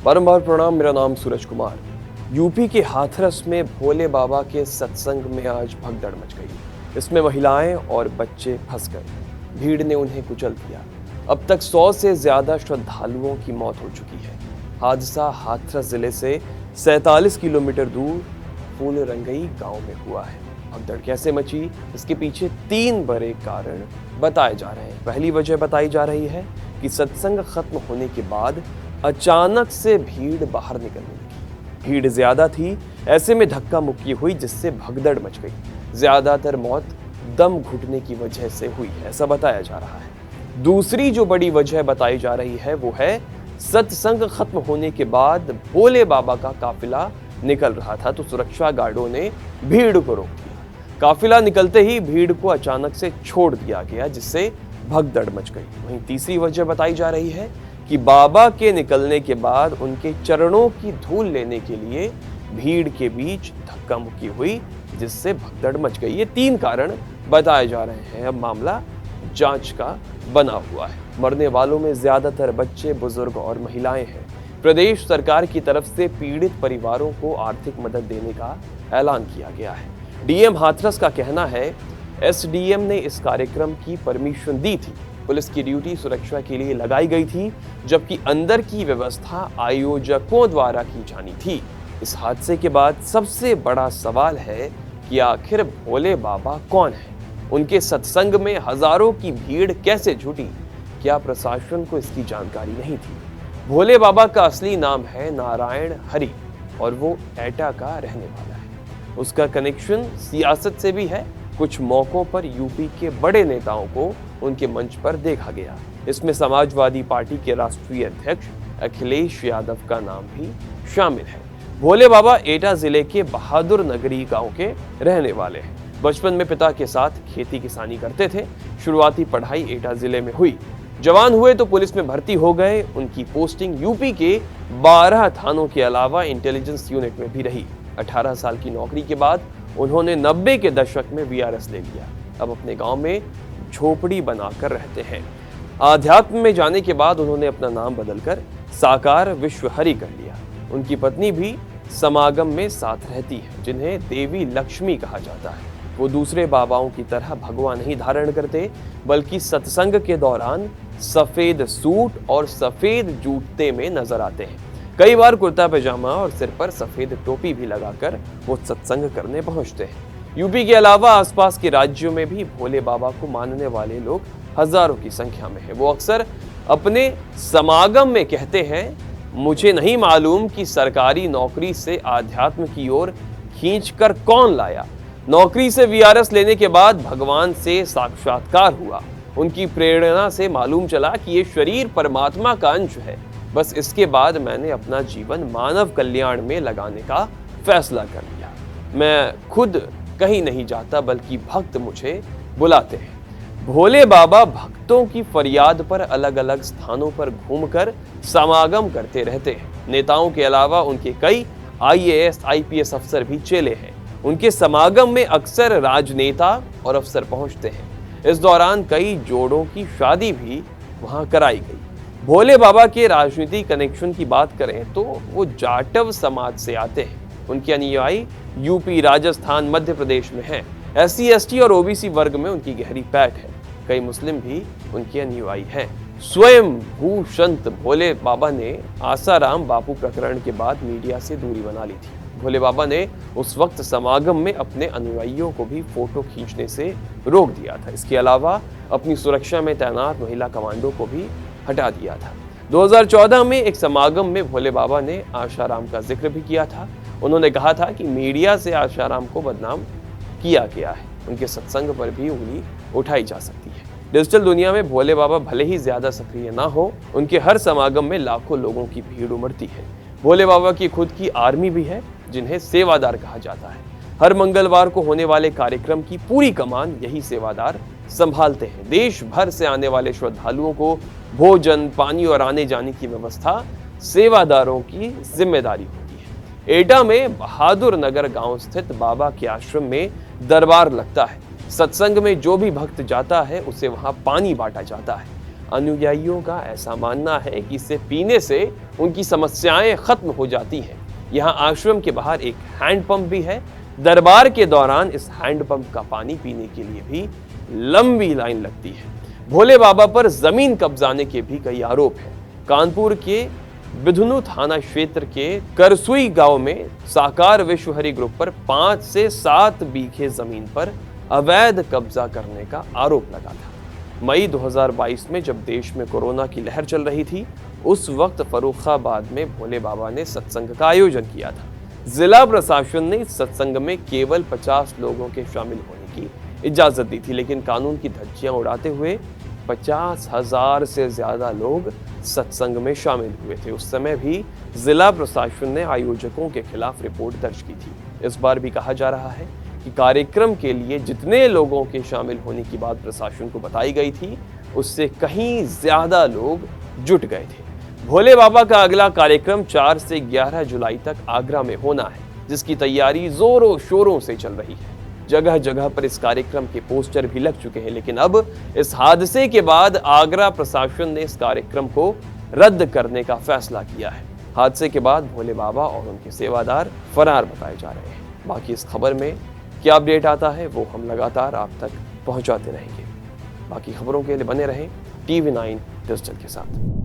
बारंबार प्रणाम। मेरा नाम सूरज कुमार। यूपी के हाथरस में भोले बाबा के सत्संग में आज भगदड़ मच गई। इसमें महिलाएं और बच्चे फंस गए। भीड़ ने उन्हें कुचल दिया। अब तक 100 से ज्यादा श्रद्धालुओं की मौत हो चुकी है। हादसा हाथरस जिले से 47 किलोमीटर दूर फूलरंगई गांव में हुआ है। भगदड़ कैसे मची, इसके पीछे 3 बड़े कारण बताए जा रहे हैं। पहली वजह बताई जा रही है कि सत्संग खत्म होने के बाद अचानक से भीड़ बाहर निकलने लगी। भीड़ ज्यादा थी, ऐसे में धक्का मुक्की हुई जिससे भगदड़ मच गई। ज्यादातर मौत दम घुटने की वजह से हुई है, ऐसा बताया जा रहा है। दूसरी जो बड़ी वजह बताई जा रही है वो है सत्संग खत्म होने के बाद भोले बाबा का काफिला निकल रहा था तो सुरक्षा गार्डों ने भीड़ को रोक दिया। काफिला निकलते ही भीड़ को अचानक से छोड़ दिया गया जिससे भगदड़ मच गई। वहीं तीसरी वजह बताई जा रही है कि बाबा के निकलने के बाद उनके चरणों की धूल लेने के लिए भीड़ के बीच धक्का मुक्की हुई जिससे भगदड़ मच गई। ये 3 कारण बताए जा रहे हैं। अब मामला जांच का बना हुआ है। मरने वालों में ज्यादातर बच्चे, बुजुर्ग और महिलाएं हैं। प्रदेश सरकार की तरफ से पीड़ित परिवारों को आर्थिक मदद देने का ऐलान किया गया है। डीएम हाथरस का कहना है एसडीएम ने इस कार्यक्रम की परमिशन दी थी। पुलिस की ड्यूटी सुरक्षा के लिए लगाई गई थी, जबकि अंदर की व्यवस्था आयोजकों द्वारा की जानी थी। इस हादसे के बाद सबसे बड़ा सवाल है कि आखिर भोले बाबा कौन है? उनके सत्संग में हजारों की भीड़ कैसे जुटी? क्या प्रशासन को इसकी जानकारी नहीं थी? भोले बाबा का असली नाम है नारायण हरि और वो एटा का रहने वाला है। उसका कनेक्शन सियासत से भी है। कुछ मौकों पर यूपी के बड़े नेताओं को उनके मंच पर देखा गया। इसमें समाजवादी पार्टी के राष्ट्रीय अध्यक्ष अखिलेश यादव का नाम भी शामिल है। भोले बाबा एटा जिले के बहादुर नगरी गांव के रहने वाले हैं। बचपन में पिता के साथ खेती किसानी करते थे। शुरुआती पढ़ाई एटा जिले में हुई। जवान हुए तो पुलिस में भर्ती हो गए। उनकी पोस्टिंग यूपी के 12 थानों के अलावा इंटेलिजेंस यूनिट में भी रही। 18 साल की नौकरी के बाद उन्होंने 90 के दशक में वीआरएस ले लिया। अब अपने गांव में झोपड़ी बनाकर रहते हैं। आध्यात्म में जाने के बाद उन्होंने अपना नाम बदलकर साकार विश्व हरि कर लिया। उनकी पत्नी भी समागम में साथ रहती है, जिन्हें देवी लक्ष्मी कहा जाता है। वो दूसरे बाबाओं की तरह भगवा नहीं धारण करते, बल्कि सत्संग के दौरान सफेद सूट और सफेद जूते में नजर आते हैं। कई बार कुर्ता पैजामा और सिर पर सफेद टोपी भी लगाकर वो सत्संग करने पहुंचते हैं। यूपी के अलावा आसपास के राज्यों में भी भोले बाबा को मानने वाले लोग हजारों की संख्या में हैं। वो अक्सर अपने समागम में कहते हैं, मुझे नहीं मालूम कि सरकारी नौकरी से आध्यात्म की ओर खींचकर कौन लाया। नौकरी से वीआरएस लेने के बाद भगवान से साक्षात्कार हुआ। उनकी प्रेरणा से मालूम चला कि ये शरीर परमात्मा का अंश है। बस इसके बाद मैंने अपना जीवन मानव कल्याण में लगाने का फैसला कर लिया। मैं खुद कहीं नहीं जाता, बल्कि भक्त मुझे बुलाते हैं। भोले बाबा भक्तों की फरियाद पर अलग अलग स्थानों पर घूमकर समागम करते रहते हैं। नेताओं के अलावा उनके कई आईएएस, आईपीएस अफसर भी चेले हैं। उनके समागम में अक्सर राजनेता और अफसर पहुंचते हैं। इस दौरान कई जोड़ों की शादी भी वहां कराई गई। भोले बाबा के राजनीतिक कनेक्शन की बात करें तो वो जाटव समाज से आते हैं। उनके अनुयायी यूपी, राजस्थान, मध्य प्रदेश में हैं। एससी, एसटी और ओबीसी वर्ग में उनकी गहरी पैठ है। कई मुस्लिम भी उनके अनुयायी हैं। स्वयं भू संत भोले बाबा ने आसाराम बापू प्रकरण के बाद मीडिया से दूरी बना ली थी। भोले बाबा ने उस वक्त समागम में अपने अनुयायियों को भी फोटो खींचने से रोक दिया था। इसके अलावा अपनी सुरक्षा में तैनात महिला कमांडो को भी हटा दिया था। 2014 में एक समागम में भोले बाबा ने आशाराम का जिक्र भी किया था। उन्होंने कहा था कि मीडिया से आशाराम को बदनाम किया गया है। उनके सत्संग पर भी उंगली उठाई जा सकती है। डिजिटल दुनिया में भोले बाबा भले ही ज्यादा सक्रिय ना हो, उनके हर समागम में लाखों लोगों की भीड़ उमड़ती है। भोले बाबा की खुद की आर्मी भी है, जिन्हें सेवादार कहा जाता है। हर मंगलवार को होने वाले कार्यक्रम की पूरी कमान यही सेवादार संभालते हैं। देश भर से आने वाले श्रद्धालुओं को भोजन, पानी और आने जाने की व्यवस्था सेवादारों की जिम्मेदारी होती है। एटा में बहादुर नगर गांव स्थित बाबा के आश्रम में दरबार लगता है। सत्संग में जो भी भक्त जाता है उसे वहां पानी बांटा जाता है। अनुयायियों का ऐसा मानना है कि इसे पीने से उनकी समस्याएं खत्म हो जाती हैं। यहाँ आश्रम के बाहर एक हैंडपंप भी है। दरबार के दौरान इस हैंडपंप का पानी पीने के लिए भी लंबी लाइन लगती है। भोले बाबा पर जमीन कब्जाने के भी कई आरोप हैं। कानपुर के बिधुनु थाना क्षेत्र के करसुई गांव में साकार विश्वहरि ग्रुप पर 5 से 7 बीघे जमीन पर अवैध कब्जा करने का आरोप लगा था। मई 2022 में जब देश में कोरोना की लहर चल रही थी, उस वक्त फर्रुखाबाद में भोले बाबा ने सत्संग का आयोजन किया था। जिला प्रशासन ने इस सत्संग में केवल 50 लोगों के शामिल होने की इजाजत दी थी, लेकिन कानून की धज्जियां उड़ाते हुए 50,000 से ज्यादा लोग सत्संग में शामिल हुए थे। उस समय भी जिला प्रशासन ने आयोजकों के खिलाफ रिपोर्ट दर्ज की थी। इस बार भी कहा जा रहा है कि कार्यक्रम के लिए जितने लोगों के शामिल होने की बात प्रशासन को बताई गई थी, उससे कहीं ज्यादा लोग जुट गए थे। भोले बाबा का अगला कार्यक्रम 4 से 11 जुलाई तक आगरा में होना है, जिसकी तैयारी जोरों शोरों से चल रही है। जगह जगह पर इस कार्यक्रम के पोस्टर भी लग चुके हैं, लेकिन अब इस हादसे के बाद आगरा प्रशासन ने इस कार्यक्रम को रद्द करने का फैसला किया है। हादसे के बाद भोले बाबा और उनके सेवादार फरार बताए जा रहे हैं। बाकी इस खबर में क्या अपडेट आता है वो हम लगातार आप तक पहुंचाते रहेंगे। बाकी खबरों के लिए बने रहें TV9 डिजिटल के साथ।